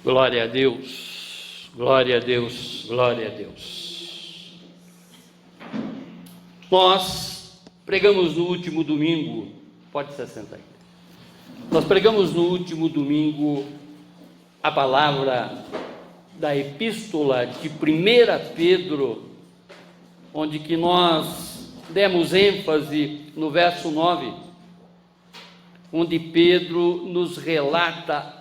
Glória a Deus, glória a Deus, glória a Deus. Nós pregamos no último domingo, pode se assentar aí. Nós pregamos no último domingo a palavra da epístola de 1 Pedro, onde que nós demos ênfase no verso 9, onde Pedro nos relata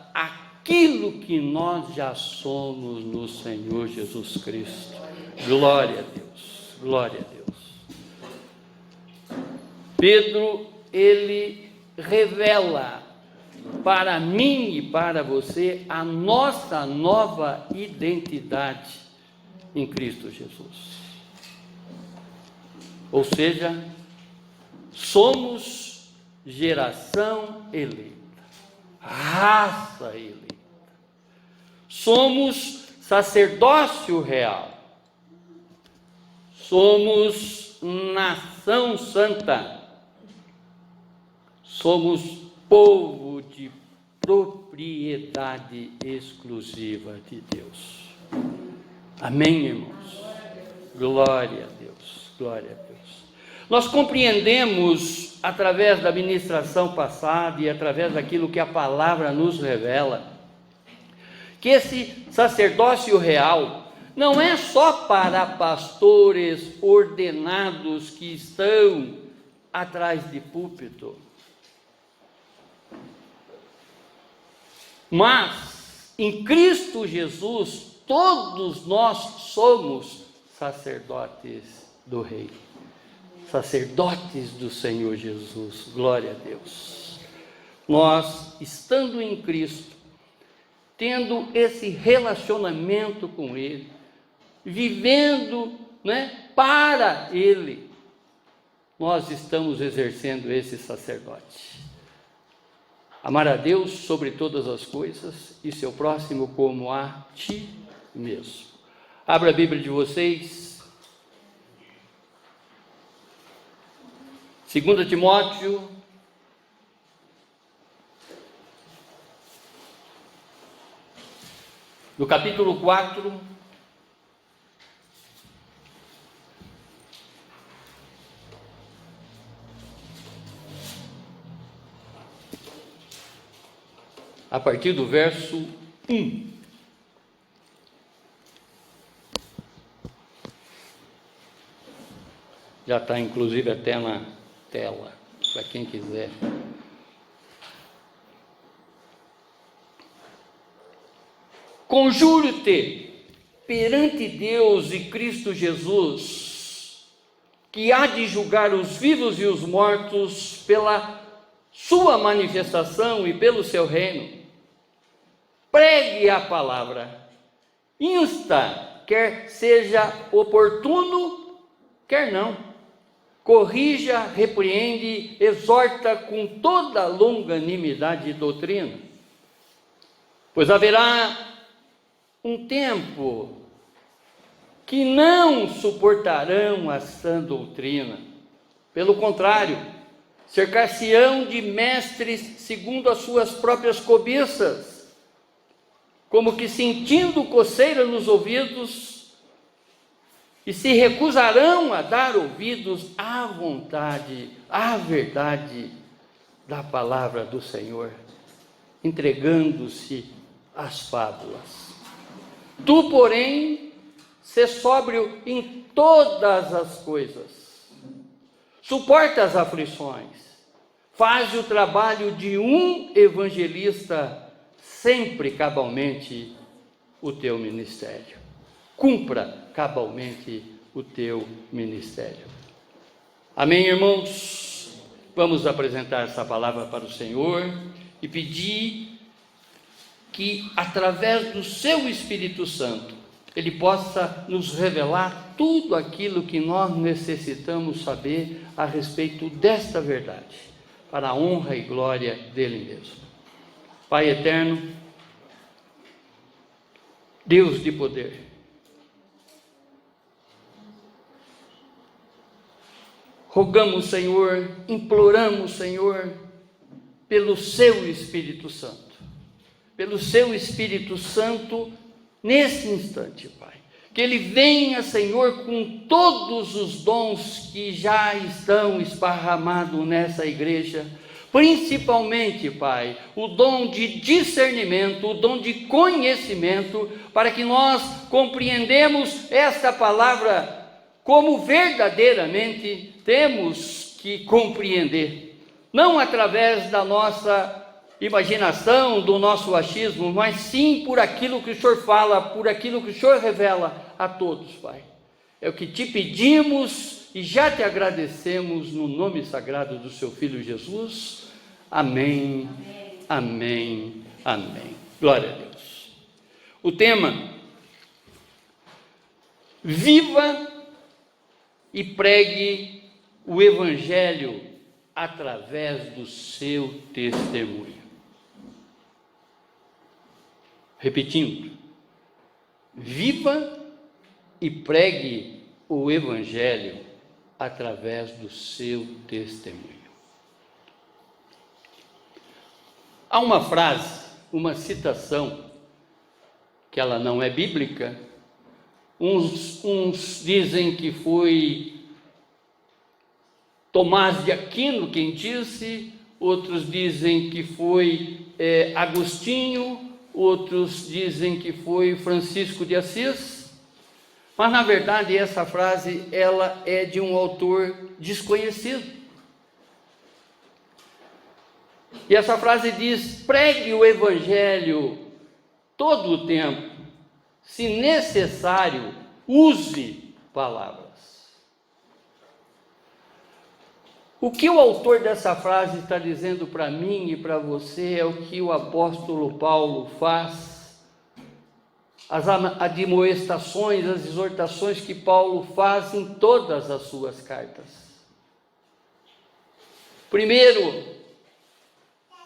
aquilo que nós já somos no Senhor Jesus Cristo. Glória a Deus, glória a Deus. Pedro, ele revela para mim e para você a nossa nova identidade em Cristo Jesus. Ou seja, somos geração eleita, raça eleita. Somos sacerdócio real, somos nação santa, somos povo de propriedade exclusiva de Deus. Amém, irmãos? Glória a Deus, glória a Deus. Nós compreendemos, através da ministração passada e através daquilo que a palavra nos revela, que esse sacerdócio real não é só para pastores ordenados que estão atrás de púlpito, mas em Cristo Jesus todos nós somos sacerdotes do Rei, sacerdotes do Senhor Jesus. Glória a Deus. Nós, estando em Cristo, tendo esse relacionamento com Ele, vivendo, para Ele, nós estamos exercendo esse sacerdote. Amar a Deus sobre todas as coisas e seu próximo como a ti mesmo. Abra a Bíblia de vocês, 2 Timóteo, no capítulo 4, a partir do verso 1. Já está inclusive até na tela, para quem quiser. Conjuro-te perante Deus e Cristo Jesus, que há de julgar os vivos e os mortos pela sua manifestação e pelo seu reino. Pregue a palavra, insta, quer seja oportuno, quer não. Corrija, repreende, exorta com toda longanimidade e doutrina. Pois haverá um tempo que não suportarão a sã doutrina. Pelo contrário, cercar-se-ão de mestres segundo as suas próprias cobiças, como que sentindo coceira nos ouvidos, e se recusarão a dar ouvidos à vontade, à verdade da palavra do Senhor, entregando-se às fábulas. Tu, porém, sê sóbrio em todas as coisas, suporta as aflições, faz o trabalho de um evangelista, sempre cabalmente o teu ministério. Cumpra cabalmente o teu ministério. Amém, irmãos? Vamos apresentar essa palavra para o Senhor e pedir que, através do seu Espírito Santo, Ele possa nos revelar tudo aquilo que nós necessitamos saber a respeito desta verdade, para a honra e glória dEle mesmo. Pai eterno, Deus de poder, rogamos, Senhor, imploramos, Senhor, pelo seu Espírito Santo, pelo seu Espírito Santo nesse instante, Pai. Que ele venha, Senhor, com todos os dons que já estão esparramados nessa igreja, principalmente, Pai, o dom de discernimento, o dom de conhecimento, para que nós compreendamos esta palavra como verdadeiramente temos que compreender, não através da nossa imaginação, do nosso achismo, mas sim por aquilo que o Senhor fala, por aquilo que o Senhor revela a todos, Pai. É o que te pedimos e já te agradecemos no nome sagrado do seu Filho Jesus. Amém, amém, amém. Glória a Deus. O tema: viva e pregue o Evangelho através do seu testemunho. Repetindo, viva e pregue o Evangelho através do seu testemunho. Há uma frase, uma citação, que ela não é bíblica. Uns dizem que foi Tomás de Aquino quem disse, outros dizem que foi Agostinho, outros dizem que foi Francisco de Assis, mas na verdade essa frase ela é de um autor desconhecido. E essa frase diz: pregue o Evangelho todo o tempo, se necessário, use palavras. O que o autor dessa frase está dizendo para mim e para você é o que o apóstolo Paulo faz, as admoestações, as exortações que Paulo faz em todas as suas cartas. Primeiro,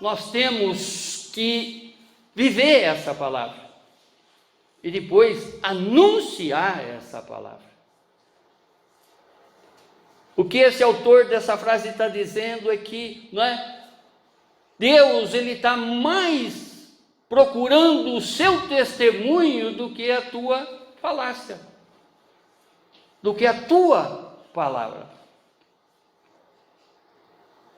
nós temos que viver essa palavra e depois anunciar essa palavra. O que esse autor dessa frase está dizendo é que, Deus, ele está mais procurando o seu testemunho do que a tua falácia, do que a tua palavra.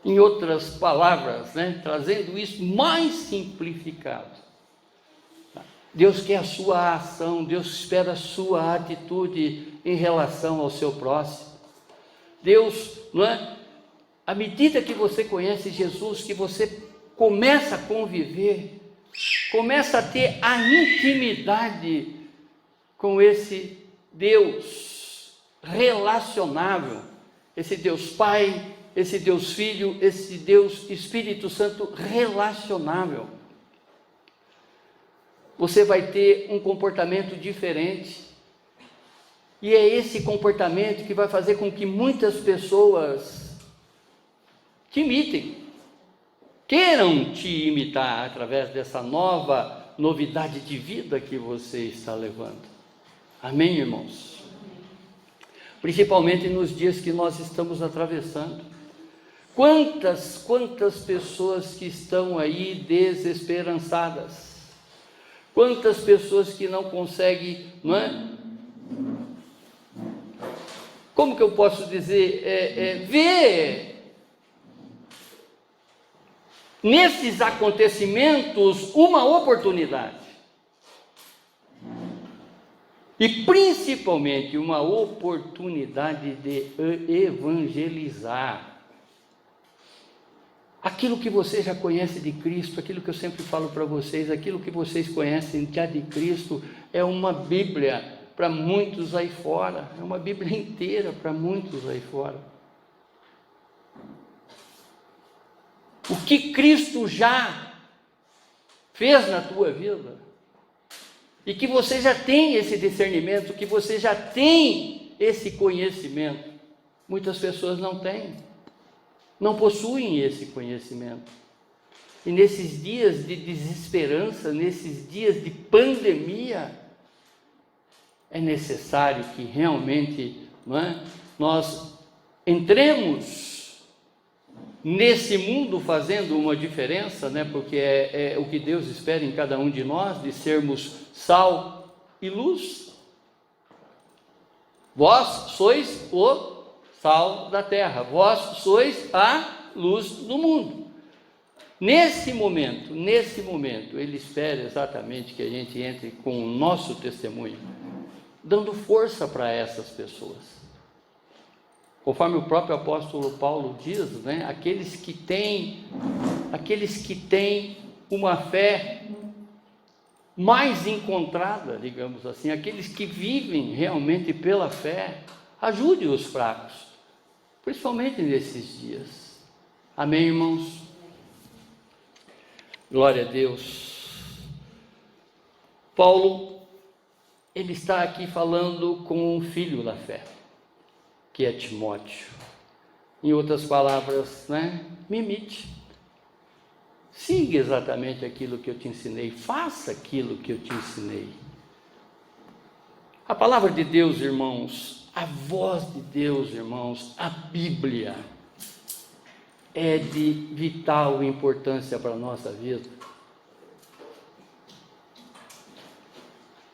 Em outras palavras, trazendo isso mais simplificado, Deus quer a sua ação, Deus espera a sua atitude em relação ao seu próximo. Deus, à medida que você conhece Jesus, que você começa a conviver, começa a ter a intimidade com esse Deus relacionável, esse Deus Pai, esse Deus Filho, esse Deus Espírito Santo relacionável, você vai ter um comportamento diferente. E é esse comportamento que vai fazer com que muitas pessoas te imitem, queiram te imitar através dessa novidade de vida que você está levando. Amém, irmãos? Principalmente nos dias que nós estamos atravessando. Quantas pessoas que estão aí desesperançadas, quantas pessoas que não conseguem, como que eu posso dizer, ver nesses acontecimentos uma oportunidade, e principalmente uma oportunidade de evangelizar aquilo que você já conhece de Cristo, aquilo que eu sempre falo para vocês, aquilo que vocês conhecem já de Cristo é uma Bíblia para muitos aí fora, é uma Bíblia inteira para muitos aí fora. O que Cristo já fez na tua vida, e que você já tem esse discernimento, que você já tem esse conhecimento, muitas pessoas não têm, não possuem esse conhecimento. E nesses dias de desesperança, nesses dias de pandemia, é necessário que realmente nós entremos nesse mundo fazendo uma diferença, né? Porque é o que Deus espera em cada um de nós, de sermos sal e luz. Vós sois o sal da terra, vós sois a luz do mundo. Nesse momento, Ele espera exatamente que a gente entre com o nosso testemunho, dando força para essas pessoas. Conforme o próprio apóstolo Paulo diz, né, aqueles que têm uma fé mais encontrada, digamos assim, aqueles que vivem realmente pela fé, ajude os fracos, principalmente nesses dias. Amém, irmãos? Glória a Deus. Paulo, ele está aqui falando com um filho da fé, que é Timóteo. Em outras palavras, né? Me imite. Siga exatamente aquilo que eu te ensinei. Faça aquilo que eu te ensinei. A palavra de Deus, irmãos, a voz de Deus, irmãos, a Bíblia, é de vital importância para a nossa vida.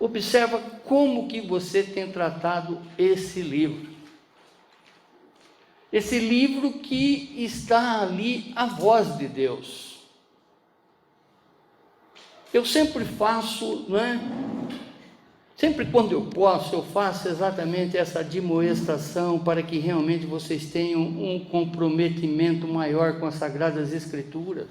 Observa como que você tem tratado esse livro. Esse livro que está ali, a voz de Deus. Eu sempre faço, né? Sempre quando eu posso, eu faço exatamente essa admoestação para que realmente vocês tenham um comprometimento maior com as Sagradas Escrituras.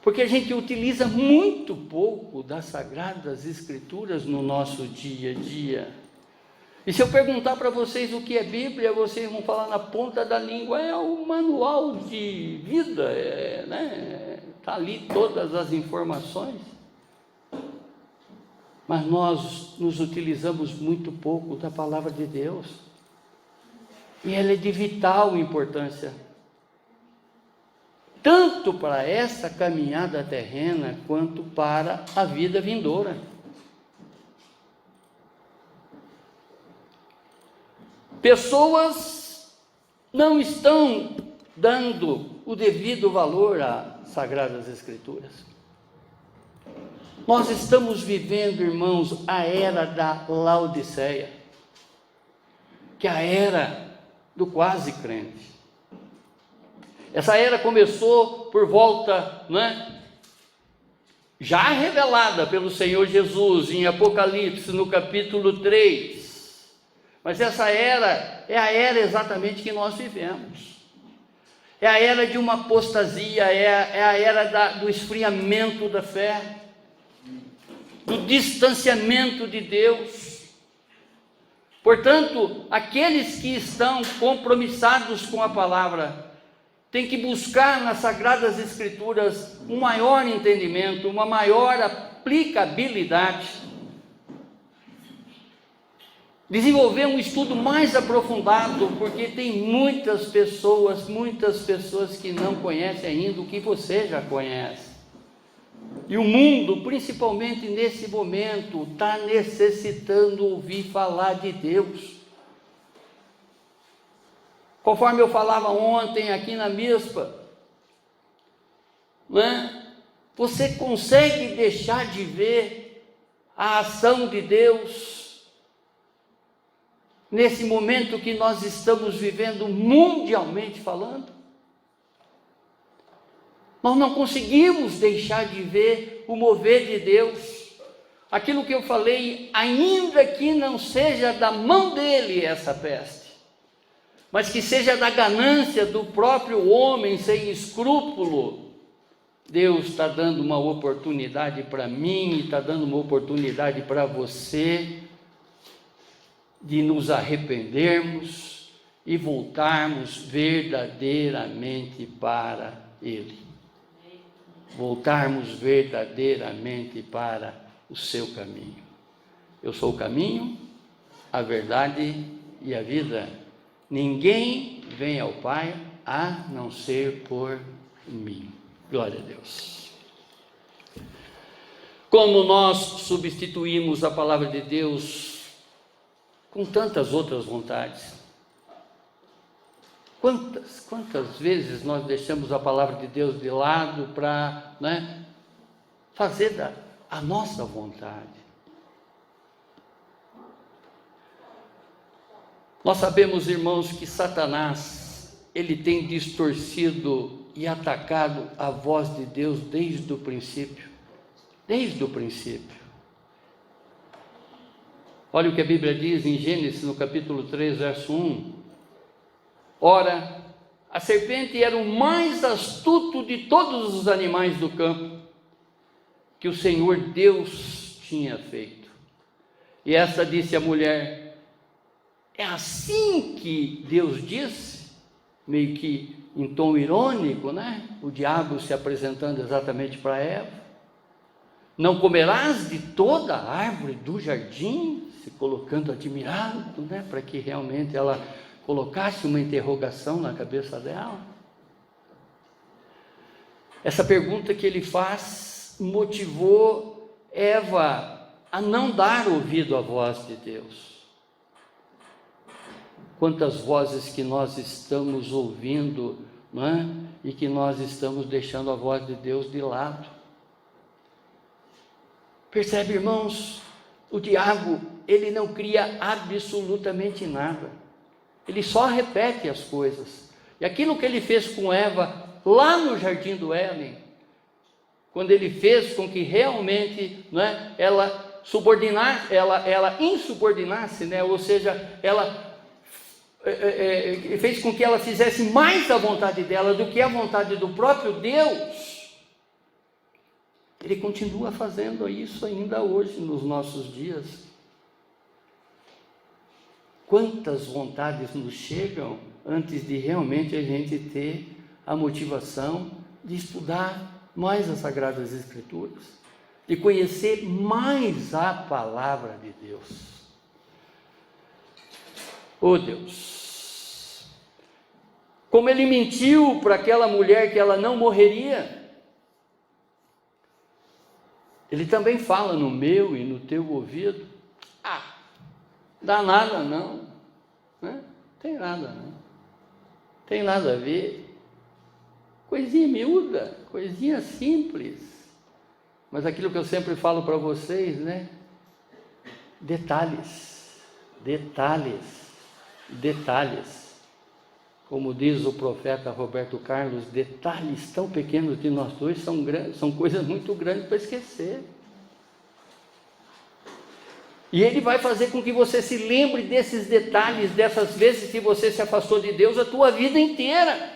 Porque a gente utiliza muito pouco das Sagradas Escrituras no nosso dia a dia. E se eu perguntar para vocês o que é Bíblia, vocês vão falar na ponta da língua, é o manual de vida, né? Está ali todas as informações. Mas nós nos utilizamos muito pouco da palavra de Deus. E ela é de vital importância. Tanto para essa caminhada terrena, quanto para a vida vindoura. Pessoas não estão dando o devido valor às Sagradas Escrituras. Nós estamos vivendo, irmãos, a era da Laodiceia, que é a era do quase crente. Essa era começou por volta, né, já revelada pelo Senhor Jesus em Apocalipse, no capítulo 3. Mas essa era é a era exatamente que nós vivemos. É a era de uma apostasia, é a era do esfriamento da fé, do distanciamento de Deus. Portanto, aqueles que estão compromissados com a palavra têm que buscar nas Sagradas Escrituras um maior entendimento, uma maior aplicabilidade, desenvolver um estudo mais aprofundado, porque tem muitas pessoas que não conhecem ainda o que você já conhece. E o mundo, principalmente nesse momento, está necessitando ouvir falar de Deus. Conforme eu falava ontem aqui na Mispa, né? Você consegue deixar de ver a ação de Deus nesse momento que nós estamos vivendo mundialmente falando? Nós não conseguimos deixar de ver o mover de Deus. Aquilo que eu falei, ainda que não seja da mão dele essa peste, mas que seja da ganância do próprio homem sem escrúpulo, Deus está dando uma oportunidade para mim, está dando uma oportunidade para você, de nos arrependermos e voltarmos verdadeiramente para Ele. Voltarmos verdadeiramente para o seu caminho. Eu sou o caminho, a verdade e a vida. Ninguém vem ao Pai a não ser por mim. Glória a Deus. Como nós substituímos a palavra de Deus com tantas outras vontades. Quantas vezes nós deixamos a palavra de Deus de lado para, fazer a nossa vontade? Nós sabemos, irmãos, que Satanás, ele tem distorcido e atacado a voz de Deus desde o princípio. Desde o princípio. Olha o que a Bíblia diz em Gênesis, no capítulo 3, verso 1. Ora, a serpente era o mais astuto de todos os animais do campo que o Senhor Deus tinha feito. E esta disse à mulher: é assim que Deus disse, meio que em tom irônico, o diabo se apresentando exatamente para Eva: não comerás de toda a árvore do jardim, se colocando admirado, para que realmente ela colocasse uma interrogação na cabeça dela. Essa pergunta que ele faz motivou Eva a não dar ouvido à voz de Deus. Quantas vozes que nós estamos ouvindo, e que nós estamos deixando a voz de Deus de lado. Percebe, irmãos? O diabo, ele não cria absolutamente nada. Ele só repete as coisas. E aquilo que ele fez com Eva, lá no jardim do Éden, quando ele fez com que realmente, ela insubordinasse, ou seja, ela fez com que ela fizesse mais a vontade dela do que a vontade do próprio Deus. Ele continua fazendo isso ainda hoje, nos nossos dias. Quantas vontades nos chegam antes de realmente a gente ter a motivação de estudar mais as Sagradas Escrituras, de conhecer mais a palavra de Deus. Oh Deus! Como ele mentiu para aquela mulher que ela não morreria, ele também fala no meu e no teu ouvido: dá nada não, tem nada não, tem nada a ver, coisinha miúda, coisinha simples, mas aquilo que eu sempre falo para vocês, detalhes, como diz o profeta Roberto Carlos, detalhes tão pequenos de nós dois são coisas muito grandes para esquecer. E ele vai fazer com que você se lembre desses detalhes, dessas vezes que você se afastou de Deus a tua vida inteira.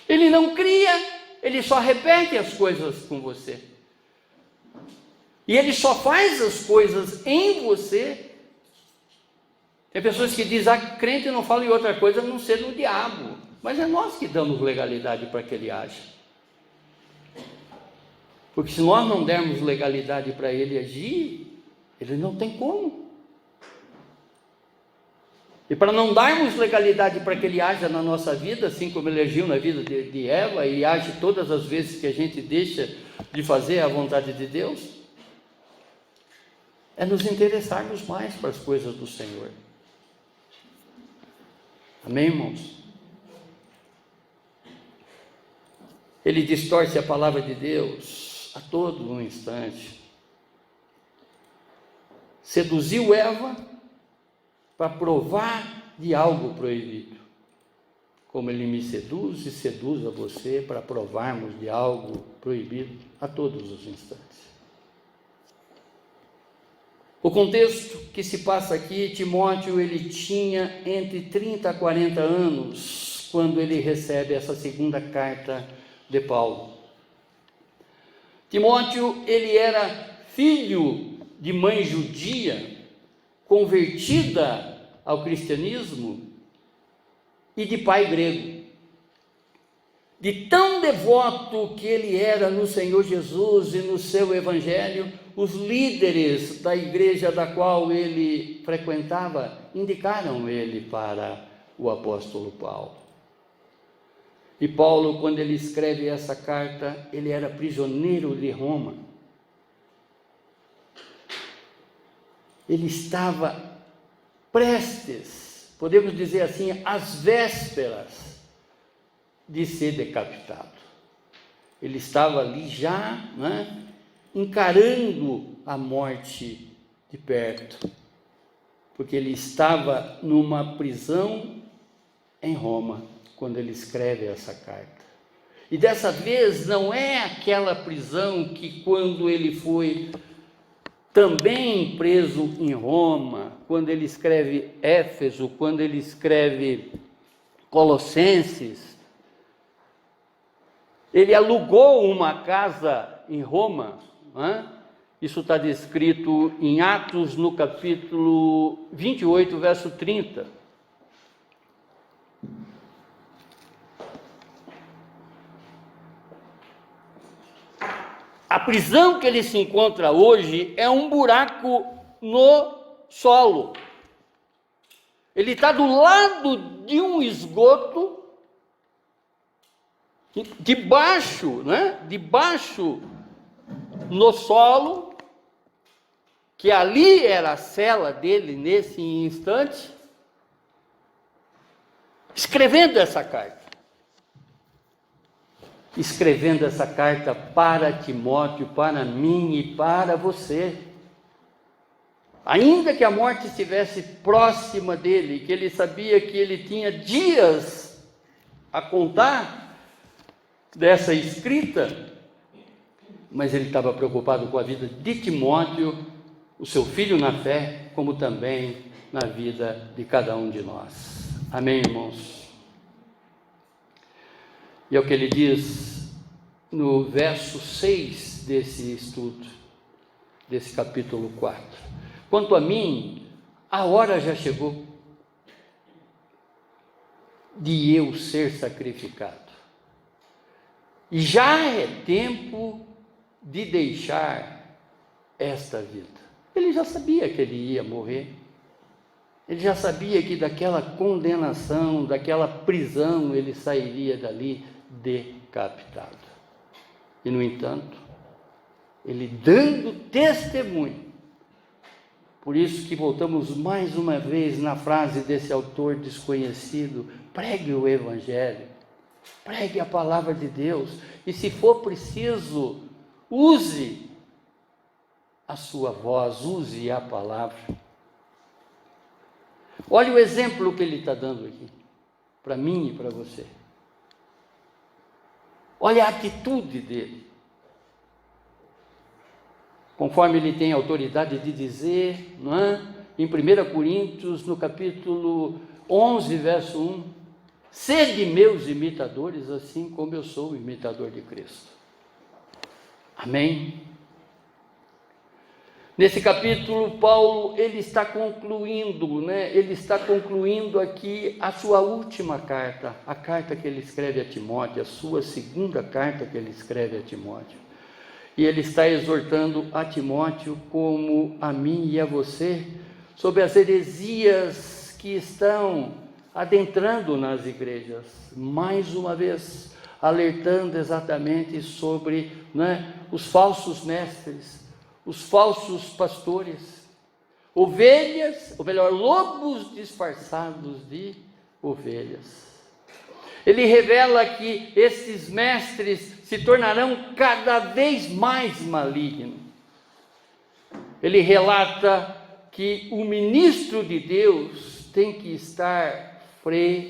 Ele não cria, ele só repete as coisas com você. E ele só faz as coisas em você. Tem pessoas que dizem: crente não fala em outra coisa a não ser no diabo. Mas é nós que damos legalidade para que ele age. Porque se nós não dermos legalidade para ele agir, ele não tem como. E para não darmos legalidade para que ele haja na nossa vida, assim como ele agiu na vida de Eva, e age todas as vezes que a gente deixa de fazer a vontade de Deus, é nos interessarmos mais para as coisas do Senhor. Amém, irmãos? Ele distorce a palavra de Deus a todo um instante. Seduziu Eva para provar de algo proibido, como ele me seduz e seduz a você para provarmos de algo proibido a todos os instantes. O contexto que se passa aqui, Timóteo, ele tinha entre 30 a 40 anos quando ele recebe essa segunda carta de Paulo. Timóteo, ele era filho de mãe judia, convertida ao cristianismo, e de pai grego. De tão devoto que ele era no Senhor Jesus e no seu evangelho, os líderes da igreja da qual ele frequentava indicaram ele para o apóstolo Paulo. E Paulo, quando ele escreve essa carta, ele era prisioneiro de Roma. Ele estava prestes podemos dizer assim, às vésperas de ser decapitado. Ele estava ali já, encarando a morte de perto, porque ele estava numa prisão em Roma, quando ele escreve essa carta. E dessa vez não é aquela prisão que quando ele foi também preso em Roma, quando ele escreve Éfeso, quando ele escreve Colossenses, ele alugou uma casa em Roma, isso está descrito em Atos, no capítulo 28, verso 30. A prisão que ele se encontra hoje é um buraco no solo. Ele está do lado de um esgoto, debaixo no solo, que ali era a cela dele nesse instante, escrevendo essa carta. Escrevendo essa carta para Timóteo, para mim e para você. Ainda que a morte estivesse próxima dele, que ele sabia que ele tinha dias a contar dessa escrita, mas ele estava preocupado com a vida de Timóteo, o seu filho na fé, como também na vida de cada um de nós. Amém, irmãos? E é o que ele diz no verso 6 desse estudo, desse capítulo 4. Quanto a mim, a hora já chegou de eu ser sacrificado. E já é tempo de deixar esta vida. Ele já sabia que ele ia morrer. Ele já sabia que daquela condenação, daquela prisão, ele sairia dali decapitado. E, no entanto, ele dando testemunho. Por isso que voltamos mais uma vez na frase desse autor desconhecido: pregue o Evangelho, pregue a palavra de Deus, e se for preciso, use a sua voz, use a palavra. Olha o exemplo que ele está dando aqui, para mim e para você. Olha a atitude dele. Conforme ele tem autoridade de dizer, em 1 Coríntios, no capítulo 11, verso 1, sede meus imitadores, assim como eu sou o imitador de Cristo. Amém? Nesse capítulo, Paulo, ele está concluindo aqui a sua última carta, a carta que ele escreve a Timóteo, a sua segunda carta que ele escreve a Timóteo. E ele está exortando a Timóteo, como a mim e a você, sobre as heresias que estão adentrando nas igrejas. Mais uma vez, alertando exatamente sobre os falsos mestres, os falsos pastores, lobos disfarçados de ovelhas. Ele revela que esses mestres se tornarão cada vez mais malignos. Ele relata que o ministro de Deus tem que estar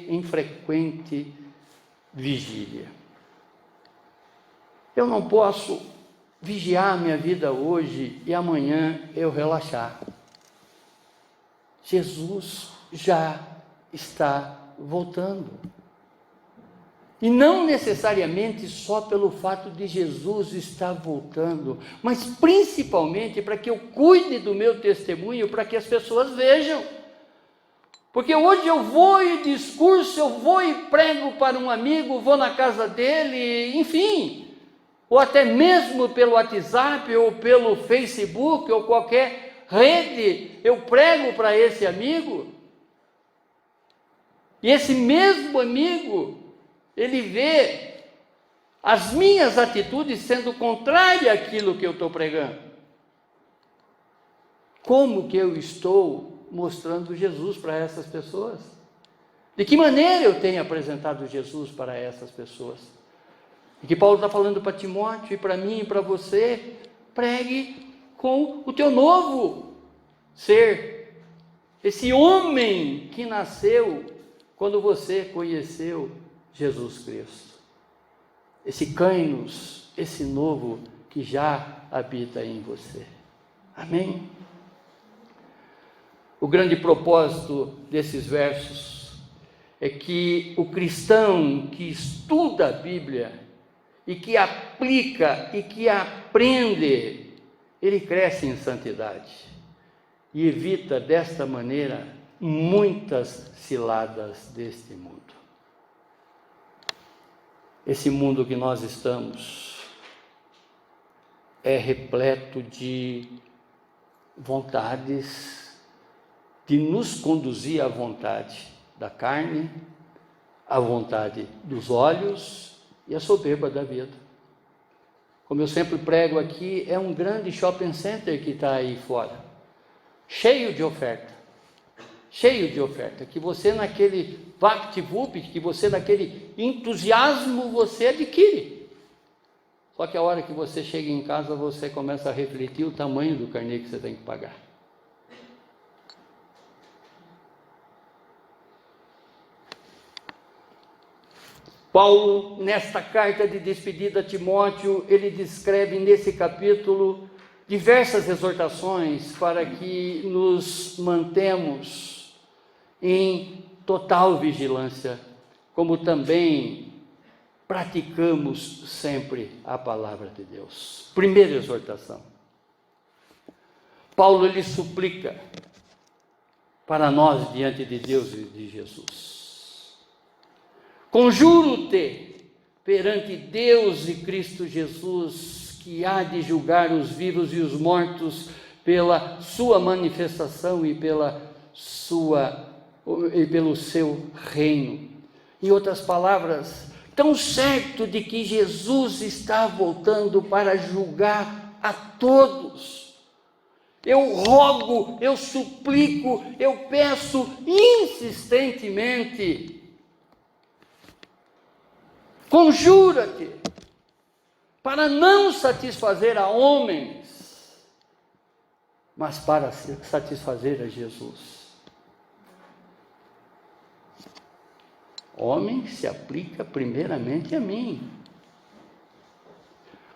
em frequente vigília. Eu não posso vigiar minha vida hoje e amanhã eu relaxar. Jesus já está voltando. E não necessariamente só pelo fato de Jesus estar voltando, mas principalmente para que eu cuide do meu testemunho, para que as pessoas vejam. Porque hoje eu vou e discurso, eu vou e prego para um amigo, vou na casa dele, enfim, ou até mesmo pelo WhatsApp, ou pelo Facebook, ou qualquer rede, eu prego para esse amigo, e esse mesmo amigo, ele vê as minhas atitudes sendo contrárias àquilo que eu estou pregando. Como que eu estou mostrando Jesus para essas pessoas? De que maneira eu tenho apresentado Jesus para essas pessoas? E que Paulo está falando para Timóteo e para mim e para você: pregue com o teu novo ser, esse homem que nasceu quando você conheceu Jesus Cristo, esse Kainos, esse novo que já habita em você. Amém? O grande propósito desses versos é que o cristão que estuda a Bíblia e que aplica e que aprende, ele cresce em santidade e evita desta maneira muitas ciladas deste mundo. Esse mundo que nós estamos é repleto de vontades de nos conduzir à vontade da carne, à vontade dos olhos e à soberba da vida. Como eu sempre prego aqui, é um grande shopping center que está aí fora, cheio de oferta, que você naquele vapt-vupt, que você naquele entusiasmo, você adquire. Só que a hora que você chega em casa, você começa a refletir o tamanho do carnê que você tem que pagar. Paulo, nesta carta de despedida a Timóteo, ele descreve nesse capítulo diversas exortações para que nos mantemos em total vigilância, como também praticamos sempre a palavra de Deus. Primeira exortação. Paulo ele suplica para nós diante de Deus e de Jesus: conjuro-te perante Deus e Cristo Jesus, que há de julgar os vivos e os mortos pela sua manifestação e pelo seu reino. Em outras palavras, tão certo de que Jesus está voltando para julgar a todos, eu rogo, eu suplico, eu peço insistentemente: conjura-te para não satisfazer a homens, mas para satisfazer a Jesus. Homem se aplica primeiramente a mim.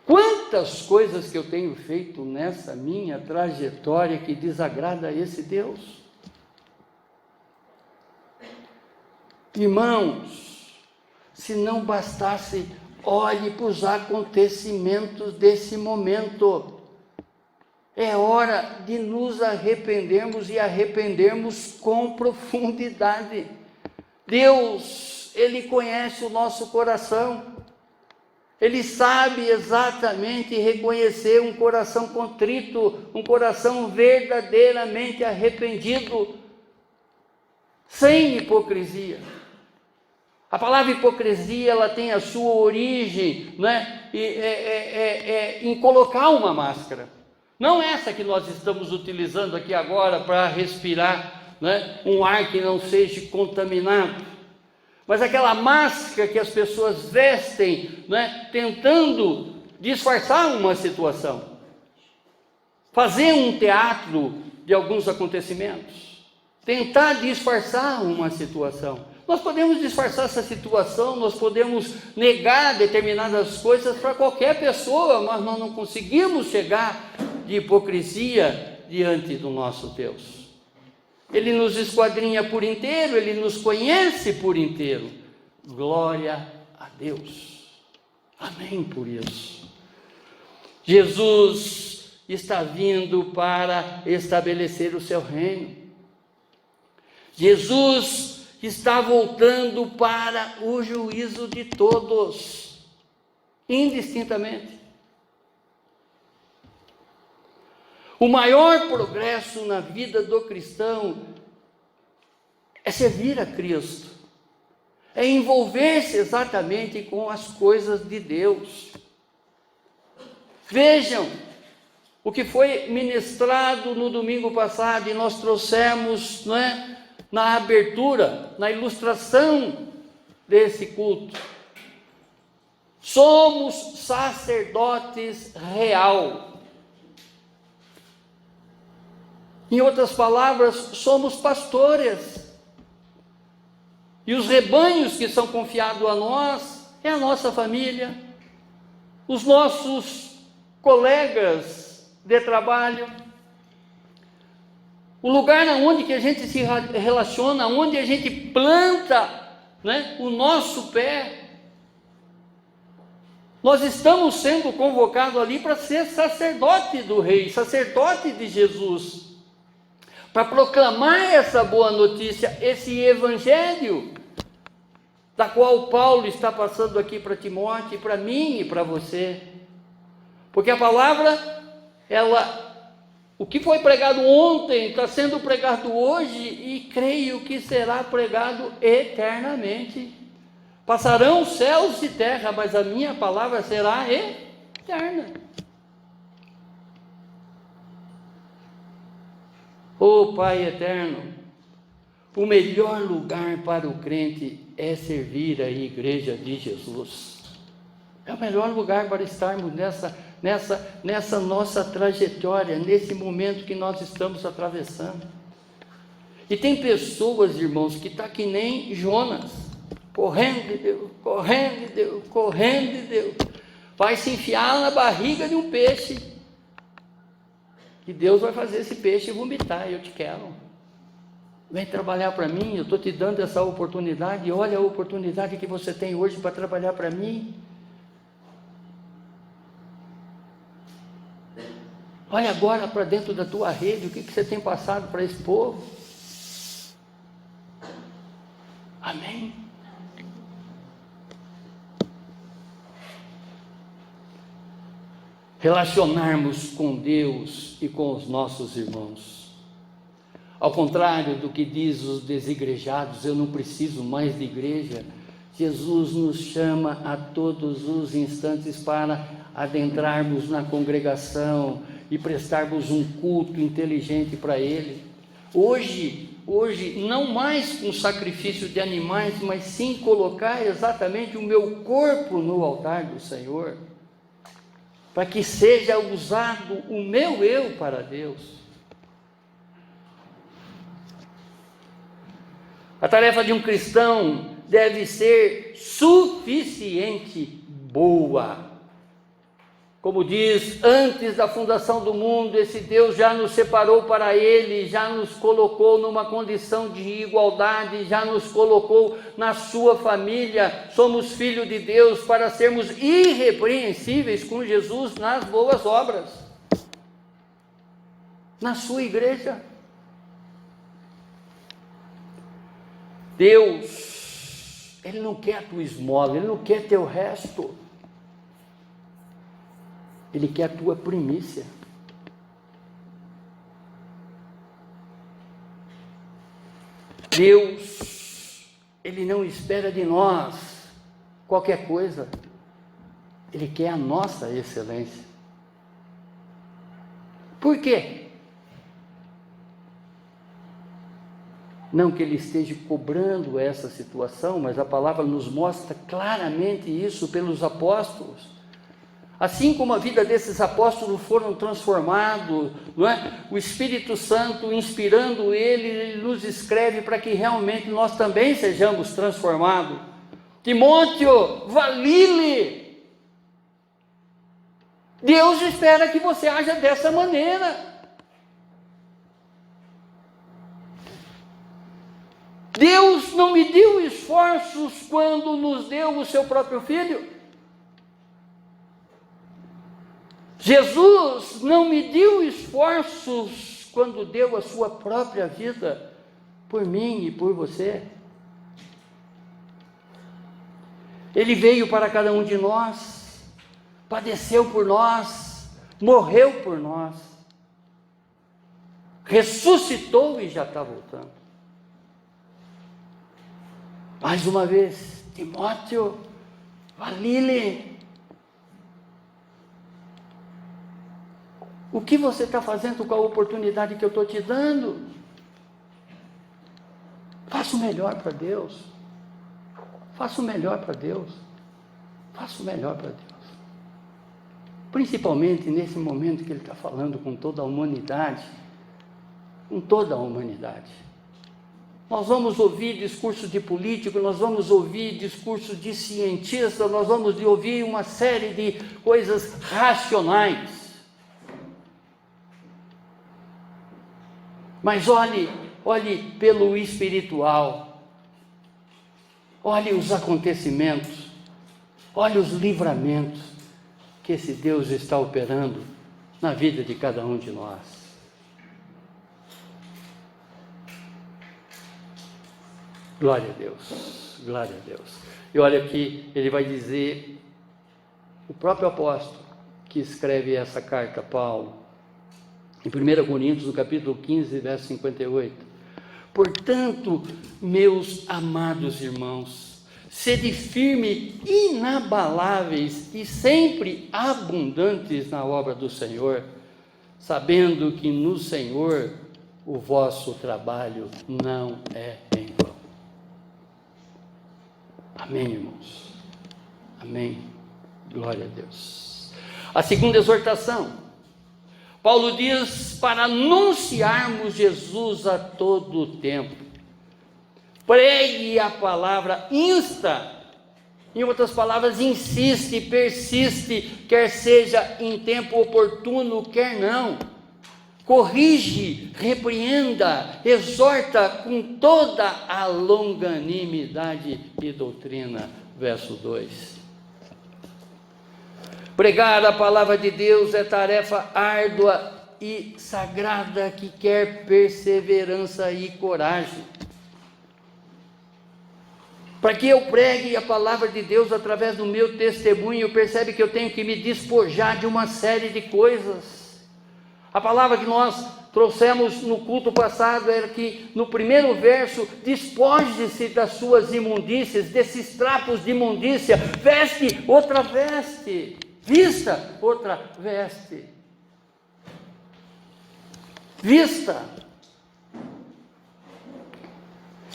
Quantas coisas que eu tenho feito nessa minha trajetória que desagrada a esse Deus? Irmãos, se não bastasse, olhe para os acontecimentos desse momento. É hora de nos arrependermos e arrependermos com profundidade. Deus, Ele conhece o nosso coração. Ele sabe exatamente reconhecer um coração contrito, um coração verdadeiramente arrependido, sem hipocrisia. A palavra hipocrisia, ela tem a sua origem, né, em colocar uma máscara. Não essa que nós estamos utilizando aqui agora para respirar, né, um ar que não seja contaminado. Mas aquela máscara que as pessoas vestem, né, tentando disfarçar uma situação. Fazer um teatro de alguns acontecimentos. Tentar disfarçar uma situação. Nós podemos disfarçar essa situação, nós podemos negar determinadas coisas para qualquer pessoa, mas nós não conseguimos chegar de hipocrisia diante do nosso Deus. Ele nos esquadrinha por inteiro, Ele nos conhece por inteiro. Glória a Deus. Amém por isso. Jesus está vindo para estabelecer o seu reino. Jesus está voltando para o juízo de todos, indistintamente. O maior progresso na vida do cristão é servir a Cristo, é envolver-se exatamente com as coisas de Deus. Vejam o que foi ministrado no domingo passado, e nós trouxemos, não é, na abertura, na ilustração desse culto. Somos sacerdotes real. Em outras palavras, somos pastores. E os rebanhos que são confiados a nós é a nossa família, os nossos colegas de trabalho, o lugar onde que a gente se relaciona, onde a gente planta, né, o nosso pé. Nós estamos sendo convocados ali para ser sacerdote do Rei, sacerdote de Jesus, para proclamar essa boa notícia, esse evangelho, da qual Paulo está passando aqui para Timóteo, para mim e para você. Porque a palavra, o que foi pregado ontem, está sendo pregado hoje, e creio que será pregado eternamente. Passarão céus e terra, mas a minha palavra será eterna. Oh Pai eterno, o melhor lugar para o crente é servir a igreja de Jesus. É o melhor lugar para estarmos nessa nossa trajetória, nesse momento que nós estamos atravessando. E tem pessoas, irmãos, que estão que nem Jonas, correndo de Deus, correndo de Deus, correndo de Deus, vai se enfiar na barriga de um peixe, que Deus vai fazer esse peixe vomitar. Eu te quero, vem trabalhar para mim, eu estou te dando essa oportunidade, olha a oportunidade que você tem hoje para trabalhar para mim. Olha agora para dentro da tua rede, o que você tem passado para esse povo. Amém? Relacionarmos com Deus e com os nossos irmãos. Ao contrário do que diz os desigrejados, eu não preciso mais de igreja. Jesus nos chama a todos os instantes para adentrarmos na congregação e prestarmos um culto inteligente para Ele. Hoje, não mais com sacrifício de animais, mas sim colocar exatamente o meu corpo no altar do Senhor, para que seja usado o meu eu para Deus. A tarefa de um cristão deve ser suficiente boa. Como diz, antes da fundação do mundo, esse Deus já nos separou para Ele, já nos colocou numa condição de igualdade, já nos colocou na sua família. Somos filhos de Deus para sermos irrepreensíveis com Jesus nas boas obras, na sua igreja. Deus, Ele não quer a tua esmola, Ele não quer teu resto. Ele quer a tua primícia. Deus, Ele não espera de nós qualquer coisa. Ele quer a nossa excelência. Por quê? Não que Ele esteja cobrando essa situação, mas a palavra nos mostra claramente isso pelos apóstolos. Assim como a vida desses apóstolos foram transformados, não é? O Espírito Santo, inspirando ele nos escreve para que realmente nós também sejamos transformados. Timóteo, valile! Deus espera que você haja dessa maneira. Deus não mediu esforços quando nos deu o seu próprio Filho. Jesus não mediu esforços quando deu a sua própria vida por mim e por você. Ele veio para cada um de nós, padeceu por nós, morreu por nós, ressuscitou e já está voltando. Mais uma vez, Timóteo, valile. O que você está fazendo com a oportunidade que eu estou te dando? Faça o melhor para Deus. Faça o melhor para Deus. Faça o melhor para Deus. Principalmente nesse momento que ele está falando com toda a humanidade. Com toda a humanidade. Nós vamos ouvir discurso de político, nós vamos ouvir discurso de cientista, nós vamos ouvir uma série de coisas racionais. Mas olhe pelo espiritual. Olhe os acontecimentos. Olhe os livramentos que esse Deus está operando na vida de cada um de nós. Glória a Deus, glória a Deus. E olha aqui, ele vai dizer, o próprio apóstolo que escreve essa carta, Paulo, em 1 Coríntios, no capítulo 15, verso 58. Portanto, meus amados irmãos, sede firmes, inabaláveis e sempre abundantes na obra do Senhor, sabendo que no Senhor o vosso trabalho não é em vão. Amém, irmãos? Amém. Glória a Deus. A segunda exortação, Paulo diz para anunciarmos Jesus a todo o tempo. Pregue a palavra, insta. Em outras palavras, insiste, persiste, quer seja em tempo oportuno, quer não. Corrige, repreenda, exorta com toda a longanimidade e doutrina. Verso 2. Pregar a palavra de Deus é tarefa árdua e sagrada que quer perseverança e coragem. Para que eu pregue a palavra de Deus através do meu testemunho, percebe que eu tenho que me despojar de uma série de coisas. A palavra que nós trouxemos no culto passado era que no primeiro verso, despoje-se das suas imundícias, desses trapos de imundícia, veste outra veste, vista outra veste. Vista.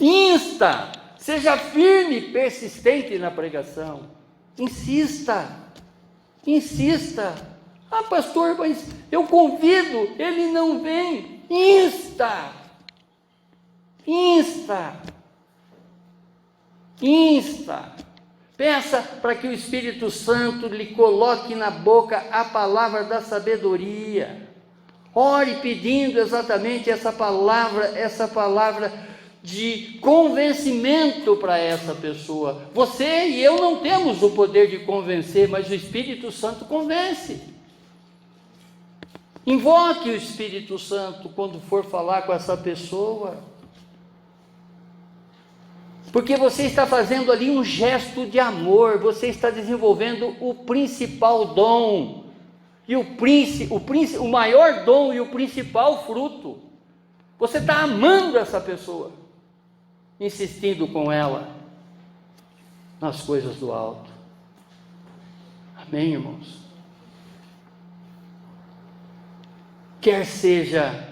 Insta. Seja firme e persistente na pregação. Insista. Insista. Ah, pastor, mas eu convido, ele não vem. Insta. Insta. Insta. Peça para que o Espírito Santo lhe coloque na boca a palavra da sabedoria. Ore pedindo exatamente essa palavra de convencimento para essa pessoa. Você e eu não temos o poder de convencer, mas o Espírito Santo convence. Invoque o Espírito Santo quando for falar com essa pessoa, porque você está fazendo ali um gesto de amor, você está desenvolvendo o principal dom, e o maior dom e o principal fruto. Você está amando essa pessoa, insistindo com ela nas coisas do alto. Amém, irmãos? Quer seja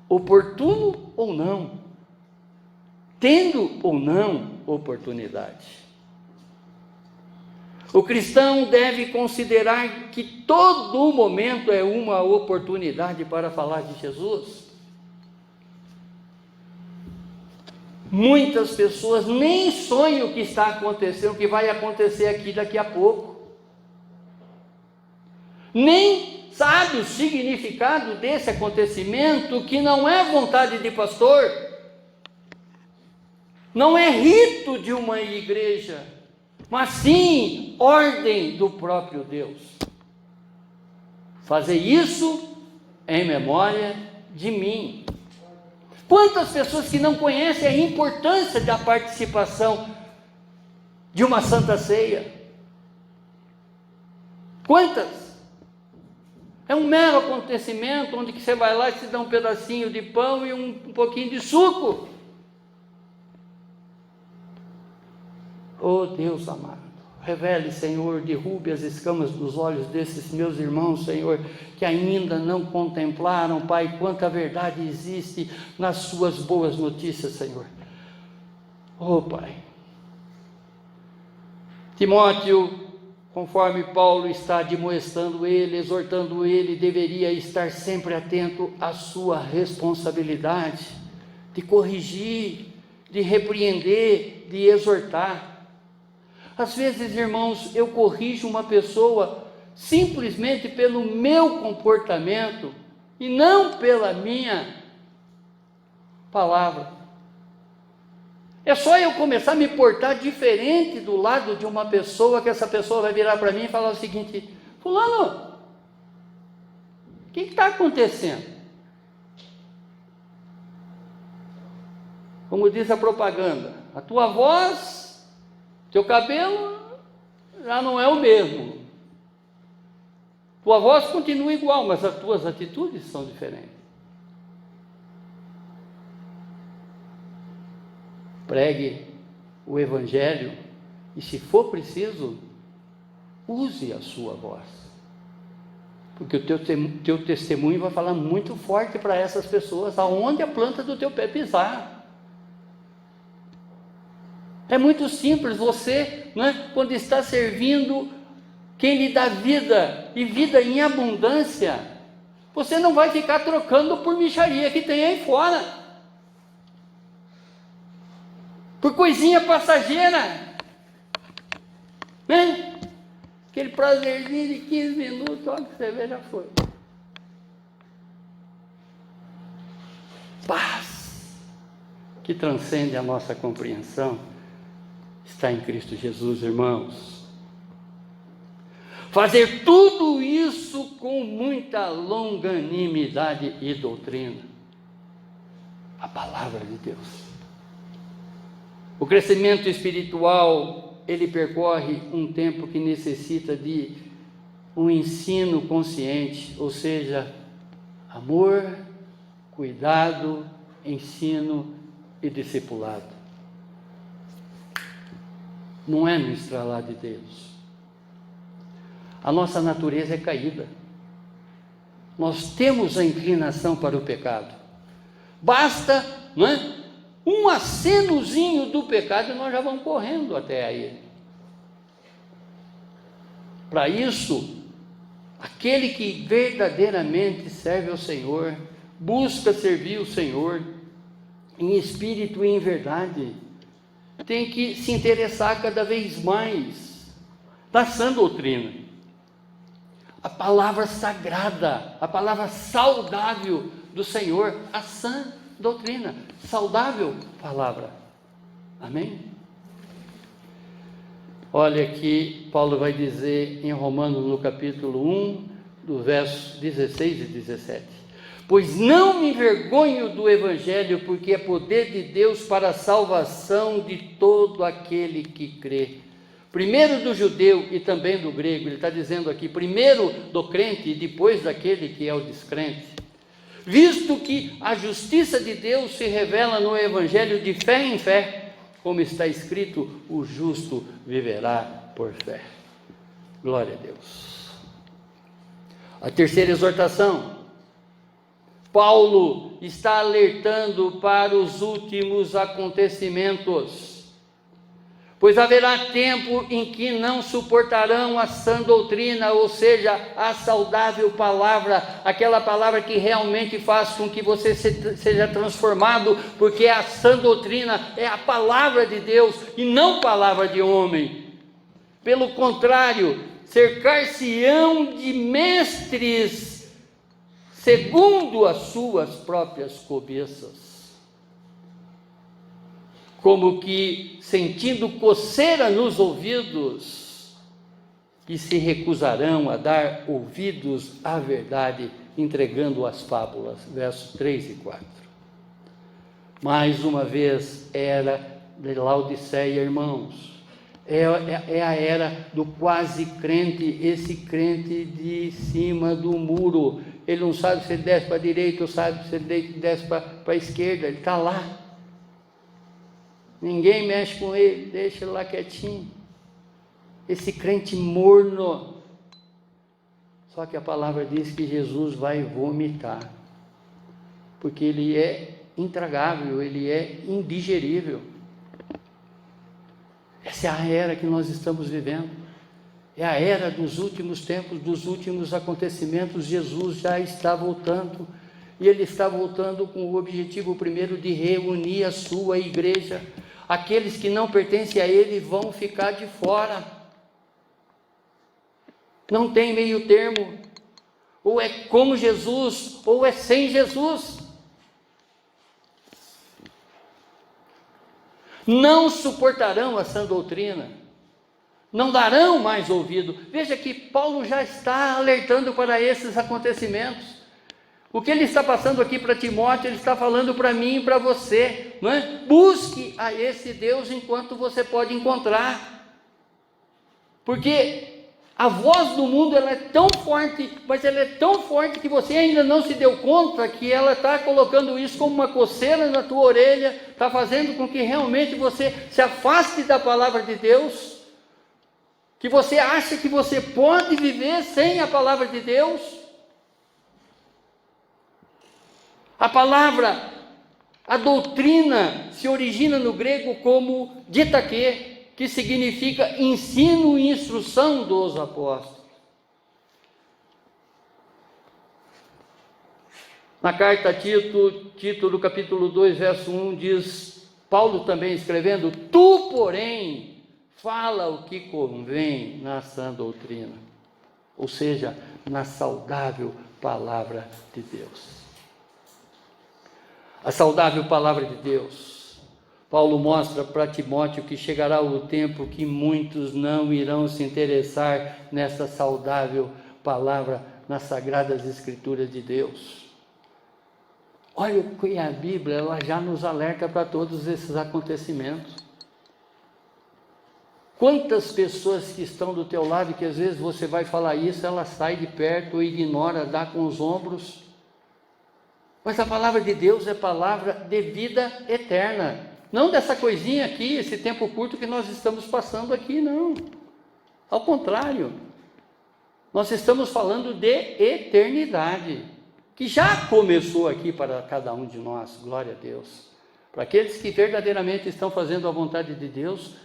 oportuno ou não, tendo ou não oportunidade. O cristão deve considerar que todo momento é uma oportunidade para falar de Jesus. Muitas pessoas nem sonham o que está acontecendo, o que vai acontecer aqui daqui a pouco. Nem sabe o significado desse acontecimento, que não é vontade de pastor, não é rito de uma igreja, mas sim ordem do próprio Deus. Fazer isso em memória de mim. Quantas pessoas que não conhecem a importância da participação de uma santa ceia? Quantas? É um mero acontecimento onde você vai lá e te dá um pedacinho de pão e um pouquinho de suco. Oh Deus amado, revele, Senhor, derrube as escamas dos olhos desses meus irmãos, Senhor, que ainda não contemplaram, Pai, quanta verdade existe nas suas boas notícias, Senhor. Oh, Pai. Timóteo, conforme Paulo está admoestando ele, exortando ele, deveria estar sempre atento à sua responsabilidade de corrigir, de repreender, de exortar. Às vezes, irmãos, eu corrijo uma pessoa simplesmente pelo meu comportamento e não pela minha palavra. É só eu começar a me portar diferente do lado de uma pessoa, que essa pessoa vai virar para mim e falar o seguinte: fulano, o que está acontecendo? Como diz a propaganda, a tua voz, teu cabelo já não é o mesmo. Tua voz continua igual, mas as tuas atitudes são diferentes. Pregue o Evangelho e, se for preciso, use a sua voz, porque o teu testemunho vai falar muito forte para essas pessoas, aonde a planta do teu pé pisar. É muito simples. Você, quando está servindo quem lhe dá vida, e vida em abundância, você não vai ficar trocando por mixaria que tem aí fora, por coisinha passageira, aquele prazerzinho de 15 minutos, olha que você vê, já foi. Paz, que transcende a nossa compreensão, está em Cristo Jesus, irmãos. Fazer tudo isso com muita longanimidade e doutrina, a palavra de Deus. O crescimento espiritual, ele percorre um tempo que necessita de um ensino consciente, ou seja, amor, cuidado, ensino e discipulado. Não é no estralar de dedos. A nossa natureza é caída. Nós temos a inclinação para o pecado. Basta, um acenozinho do pecado e nós já vamos correndo até a ele. Para isso, aquele que verdadeiramente serve ao Senhor, busca servir o Senhor em espírito e em verdade, tem que se interessar cada vez mais da sã doutrina, a palavra sagrada, a palavra saudável do Senhor, a sã doutrina, saudável palavra. Amém? Olha aqui, Paulo vai dizer em Romanos, no capítulo 1, do verso 16 e 17: pois não me envergonho do Evangelho, porque é poder de Deus para a salvação de todo aquele que crê, primeiro do judeu e também do grego. Ele está dizendo aqui, primeiro do crente e depois daquele que é o descrente. Visto que a justiça de Deus se revela no Evangelho de fé em fé, como está escrito, o justo viverá por fé. Glória a Deus. A terceira exortação, Paulo está alertando para os últimos acontecimentos, pois haverá tempo em que não suportarão a sã doutrina, ou seja, a saudável palavra, aquela palavra que realmente faz com que você seja transformado, porque a sã doutrina é a palavra de Deus e não palavra de homem. Pelo contrário, cercar-se-ão de mestres segundo as suas próprias cobiças, como que sentindo coceira nos ouvidos, e se recusarão a dar ouvidos à verdade, entregando as fábulas. Versos 3 e 4. Mais uma vez, era de Laodiceia, irmãos, é a era do quase crente, esse crente de cima do muro. Ele não sabe se ele desce para a direita ou sabe se ele desce para a esquerda, ele está lá. Ninguém mexe com ele, deixa ele lá quietinho. Esse crente morno. Só que a palavra diz que Jesus vai vomitar, porque ele é intragável, ele é indigerível. Essa é a era que nós estamos vivendo. É a era dos últimos tempos, dos últimos acontecimentos. Jesus já está voltando. E Ele está voltando com o objetivo primeiro de reunir a sua igreja. Aqueles que não pertencem a Ele vão ficar de fora. Não tem meio termo. Ou é com Jesus, ou é sem Jesus. Não suportarão a sã doutrina. Não darão mais ouvido. Veja que Paulo já está alertando para esses acontecimentos. O que ele está passando aqui para Timóteo, ele está falando para mim e para você, não é? Busque a esse Deus enquanto você pode encontrar, porque a voz do mundo ela é tão forte, mas ela é tão forte que você ainda não se deu conta que ela está colocando isso como uma coceira na tua orelha, está fazendo com que realmente você se afaste da palavra de Deus, que você acha que você pode viver sem a palavra de Deus. A palavra, a doutrina se origina no grego como didaquê, que significa ensino e instrução dos apóstolos. Na carta a Tito, do capítulo 2, verso 1, diz, Paulo também escrevendo, tu, porém, fala o que convém na sã doutrina, ou seja, na saudável palavra de Deus. A saudável palavra de Deus. Paulo mostra para Timóteo que chegará o tempo que muitos não irão se interessar nessa saudável palavra, nas sagradas escrituras de Deus. Olha o que a Bíblia, ela já nos alerta para todos esses acontecimentos. Quantas pessoas que estão do teu lado, que às vezes você vai falar isso, ela sai de perto ou ignora, dá com os ombros. Mas a palavra de Deus é palavra de vida eterna. Não dessa coisinha aqui, esse tempo curto que nós estamos passando aqui, não. Ao contrário, nós estamos falando de eternidade, que já começou aqui para cada um de nós, glória a Deus. Para aqueles que verdadeiramente estão fazendo a vontade de Deus,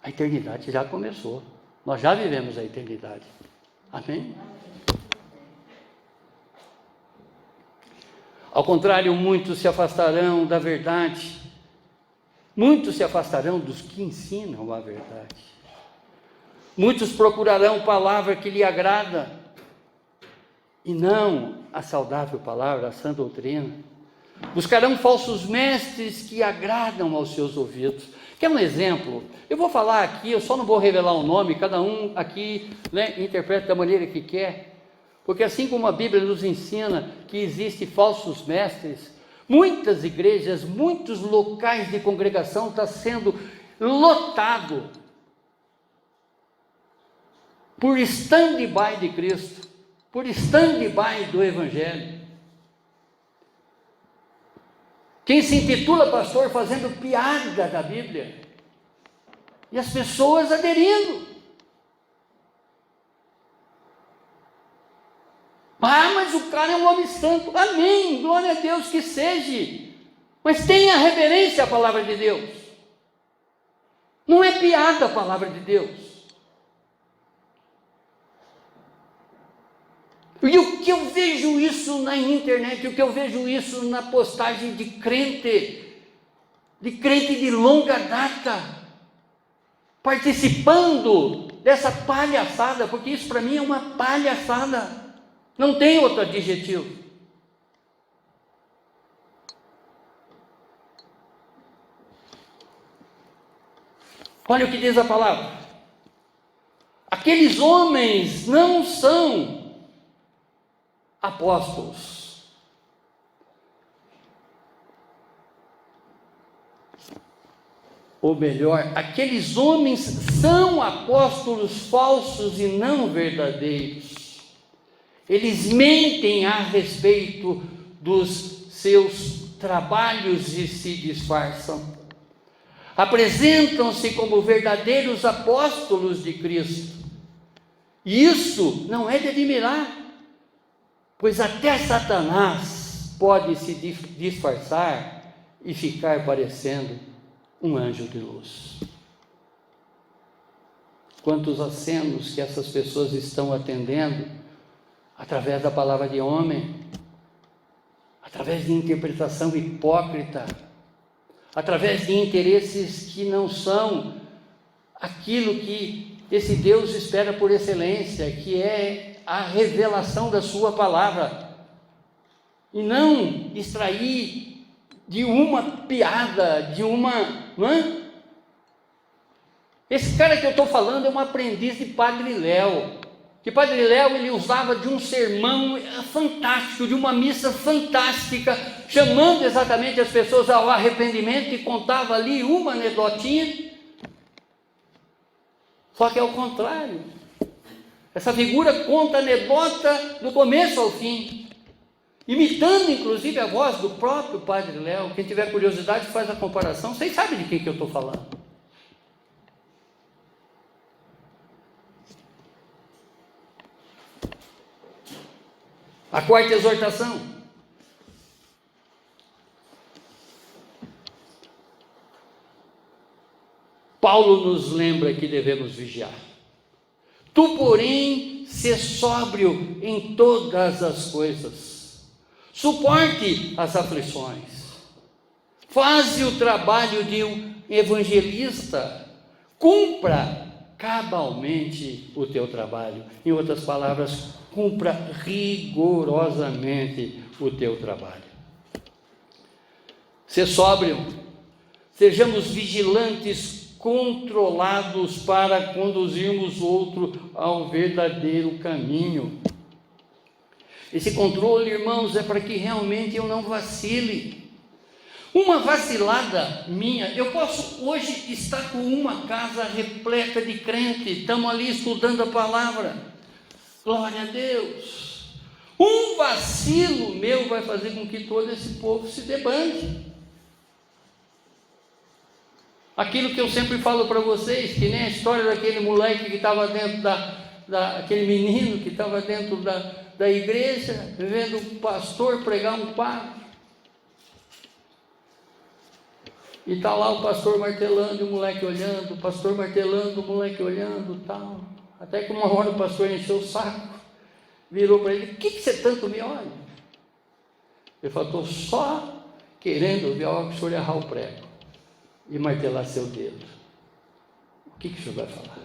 a eternidade já começou. Nós já vivemos a eternidade. Amém? Ao contrário, muitos se afastarão da verdade. Muitos se afastarão dos que ensinam a verdade. Muitos procurarão palavra que lhe agrada, e não a saudável palavra, a sã doutrina. Buscarão falsos mestres que agradam aos seus ouvidos. Quer um exemplo? Eu vou falar aqui, eu só não vou revelar o nome, cada um aqui, né, interpreta da maneira que quer. Porque assim como a Bíblia nos ensina que existem falsos mestres, muitas igrejas, muitos locais de congregação estão sendo lotado por stand-by de Cristo, por stand-by do Evangelho. Quem se intitula pastor fazendo piada da Bíblia, e as pessoas aderindo. Ah, mas o cara é um homem santo. Amém, glória a Deus que seja. Mas tenha reverência à palavra de Deus. Não é piada a palavra de Deus. E o que eu vejo isso na internet, o que eu vejo isso na postagem de crente de longa data, participando dessa palhaçada, porque isso para mim é uma palhaçada. Não tem outro adjetivo. Olha o que diz a palavra. Aqueles homens não são apóstolos. Ou melhor, aqueles homens são apóstolos falsos e não verdadeiros. Eles mentem a respeito dos seus trabalhos e se disfarçam. Apresentam-se como verdadeiros apóstolos de Cristo. E isso não é de admirar, pois até Satanás pode se disfarçar e ficar parecendo um anjo de luz. quantos acenos que essas pessoas estão atendendo através da palavra de homem, através de interpretação hipócrita, através de interesses que não são aquilo que esse Deus espera por excelência, que é a revelação da sua palavra, e não extrair de uma piada, de uma, não é? Esse cara que eu estou falando é um aprendiz de Padre Léo, que Padre Léo ele usava de um sermão fantástico, de uma missa fantástica, chamando exatamente as pessoas ao arrependimento, e contava ali uma anedotinha. Só que é o contrário. Essa figura conta anedota do começo ao fim, imitando inclusive a voz do próprio Padre Léo. Quem tiver curiosidade faz a comparação, vocês sabem de quem que eu estou falando. A quarta exortação. Paulo nos lembra que devemos vigiar. Tu, porém, sê sóbrio em todas as coisas. Suporte as aflições. Faze o trabalho de um evangelista. Cumpra cabalmente o teu trabalho. Em outras palavras, cumpra rigorosamente o teu trabalho. Ser sóbrio, sejamos vigilantes, controlados para conduzirmos o outro ao verdadeiro caminho. Esse controle, irmãos, é para que realmente eu não vacile. Uma vacilada minha, eu posso hoje estar com uma casa repleta de crente, estamos ali estudando a palavra, glória a Deus. Um vacilo meu vai fazer com que todo esse povo se debande. Aquilo que eu sempre falo para vocês, que nem a história daquele moleque que estava dentro aquele menino que estava dentro da igreja, vendo o pastor pregar um padre. E está lá o pastor martelando e o moleque olhando, o pastor martelando, o moleque olhando, tal. Até que uma hora o pastor encheu o saco, virou para ele: o que você tanto me olha? Ele falou: estou só querendo ver a hora que o senhor errar o prego e martelar seu dedo. O que o senhor vai falar?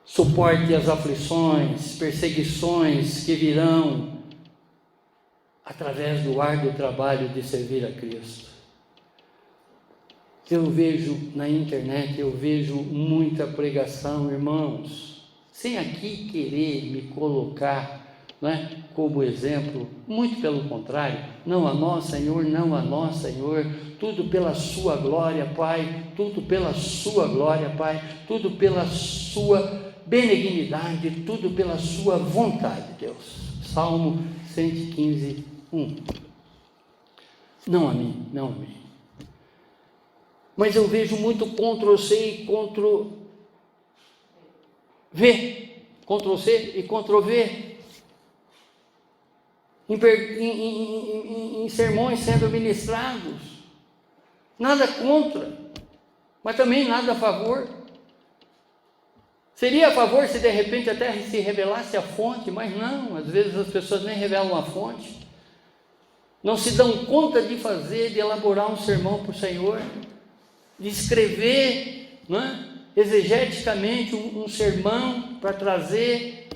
Suporte as aflições, perseguições que virão através do árduo trabalho de servir a Cristo. Eu vejo na internet, eu vejo muita pregação, irmãos, sem aqui querer me colocar, não é, como exemplo, muito pelo contrário, não a nós, Senhor, não a nós, Senhor, tudo pela sua glória, Pai, tudo pela sua glória, Pai, tudo pela sua benignidade, tudo pela sua vontade, Deus. Salmo 115, 1. Não a mim, não a mim. Mas eu vejo muito Ctrl+C e Ctrl+V, Ctrl+C e Ctrl+V, em sermões sendo ministrados. Nada contra, mas também nada a favor. Seria a favor se de repente até se revelasse a fonte, mas não, às vezes as pessoas nem revelam a fonte, não se dão conta de fazer, de elaborar um sermão para o Senhor, de escrever, não é, exegeticamente um sermão para trazer,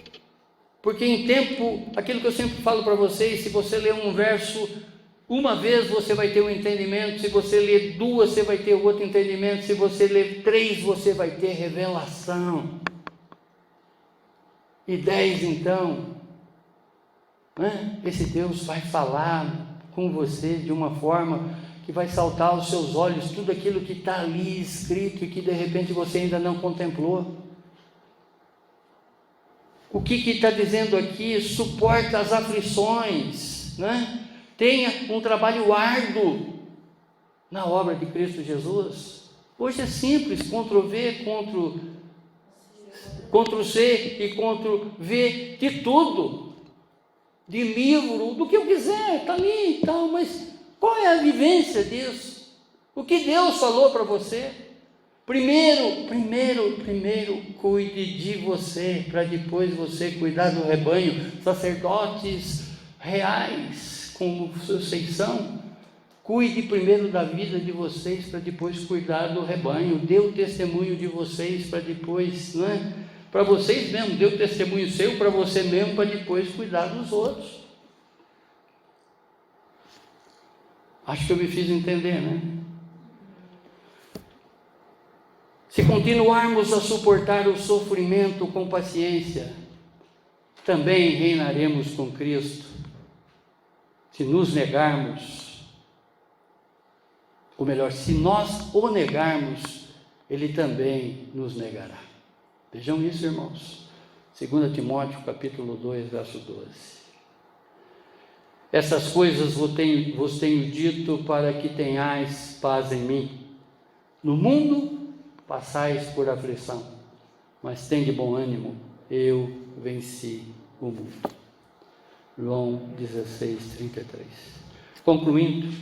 porque em tempo, aquilo que eu sempre falo para vocês, se você ler um verso uma vez, você vai ter um entendimento, se você ler duas, você vai ter outro entendimento, se você ler 3, você vai ter revelação, e 10 então, né? Esse Deus vai falar com você de uma forma que vai saltar aos seus olhos tudo aquilo que está ali escrito e que de repente você ainda não contemplou. O que está dizendo aqui? Suporta as aflições, né? Tenha um trabalho árduo na obra de Cristo Jesus. Hoje é simples, Ctrl+V, Ctrl+C e Ctrl+V de tudo, de livro, do que eu quiser, está ali e tal, mas qual é a vivência disso? O que Deus falou para você? Primeiro, cuide de você, para depois você cuidar do rebanho. Sacerdotes reais, como vocês são, cuide primeiro da vida de vocês, para depois cuidar do rebanho. Dê o testemunho de vocês, para depois, não é? Para vocês mesmo, dê o testemunho seu para você mesmo, para depois cuidar dos outros. Acho que eu me fiz entender, né? Se continuarmos a suportar o sofrimento com paciência, também reinaremos com Cristo. Se nos negarmos, ou melhor, se nós o negarmos, Ele também nos negará. Vejam isso, irmãos. 2 Timóteo, capítulo 2, verso 12. Essas coisas vos tenho dito para que tenhais paz em mim. No mundo passais por aflição, mas tende bom ânimo, eu venci o mundo. João 16, 33. Concluindo,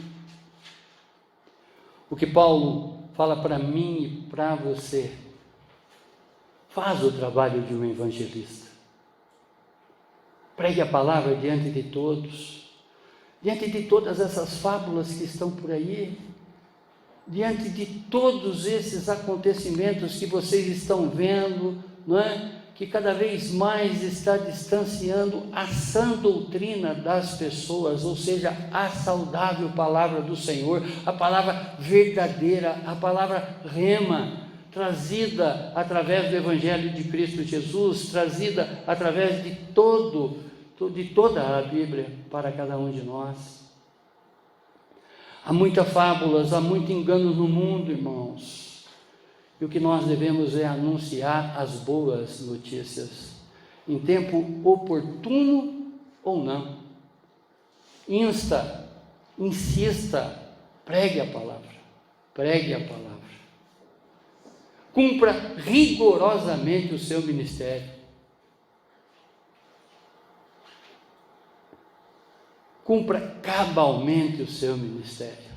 o que Paulo fala para mim e para você: faz o trabalho de um evangelista. Pregue a palavra diante de todos, diante de todas essas fábulas que estão por aí, diante de todos esses acontecimentos que vocês estão vendo, não é? Que cada vez mais está distanciando a sã doutrina das pessoas, ou seja, a saudável palavra do Senhor, a palavra verdadeira, a palavra rema, trazida através do Evangelho de Cristo Jesus, trazida através de toda a Bíblia para cada um de nós. Há muitas fábulas, há muito engano no mundo, irmãos. E o que nós devemos é anunciar as boas notícias, em tempo oportuno ou não. Insista, pregue a palavra, pregue a palavra. Cumpra rigorosamente o seu ministério. Cumpra cabalmente o seu ministério.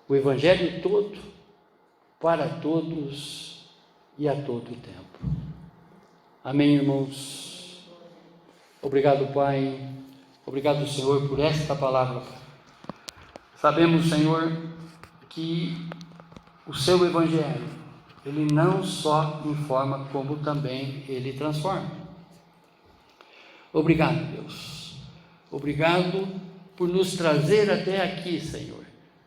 O Evangelho todo, para todos e a todo tempo. Amém, irmãos? Obrigado, Pai. Obrigado, Senhor, por esta palavra. Sabemos, Senhor, que o seu Evangelho, ele não só informa, como também ele transforma. Obrigado, Deus. Obrigado por nos trazer até aqui, Senhor,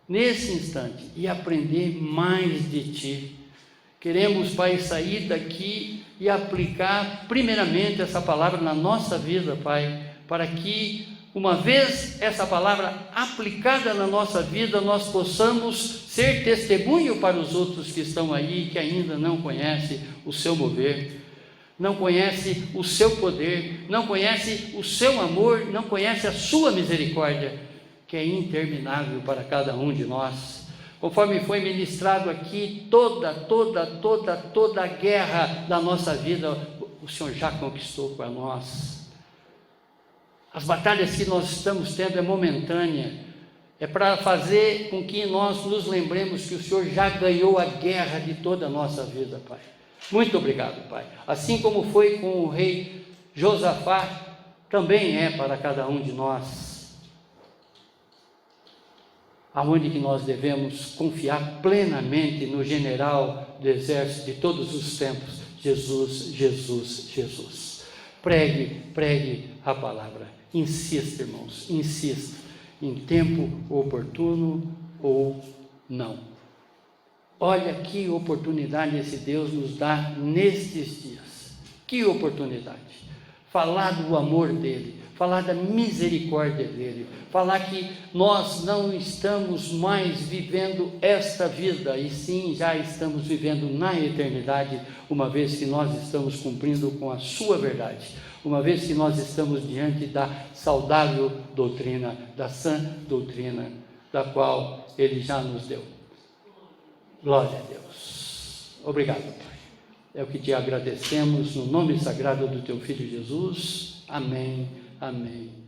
nesse instante, e aprender mais de Ti. Queremos, Pai, sair daqui e aplicar primeiramente essa palavra na nossa vida, Pai, para que, uma vez essa palavra aplicada na nossa vida, nós possamos ser testemunho para os outros que estão aí, que ainda não conhecem o seu mover, não conhece o seu poder, não conhece o seu amor, não conhece a sua misericórdia, que é interminável para cada um de nós. Conforme foi ministrado aqui, toda a guerra da nossa vida, o Senhor já conquistou para nós. As batalhas que nós estamos tendo é momentânea, é para fazer com que nós nos lembremos que o Senhor já ganhou a guerra de toda a nossa vida, Pai. Muito obrigado, Pai. Assim como foi com o rei Josafá, também é para cada um de nós. Aonde que nós devemos confiar plenamente no general do exército de todos os tempos, Jesus, Jesus, Jesus. Pregue a palavra. Insista, irmãos, insista, em tempo oportuno ou não. Olha que oportunidade esse Deus nos dá nestes dias. Que oportunidade. Falar do amor dele, falar da misericórdia dele, falar que nós não estamos mais vivendo esta vida, e sim já estamos vivendo na eternidade, uma vez que nós estamos cumprindo com a sua verdade, uma vez que nós estamos diante da saudável doutrina, da sã doutrina, da qual ele já nos deu. Glória a Deus. Obrigado, Pai. É o que te agradecemos no nome sagrado do teu Filho Jesus. Amém, amém.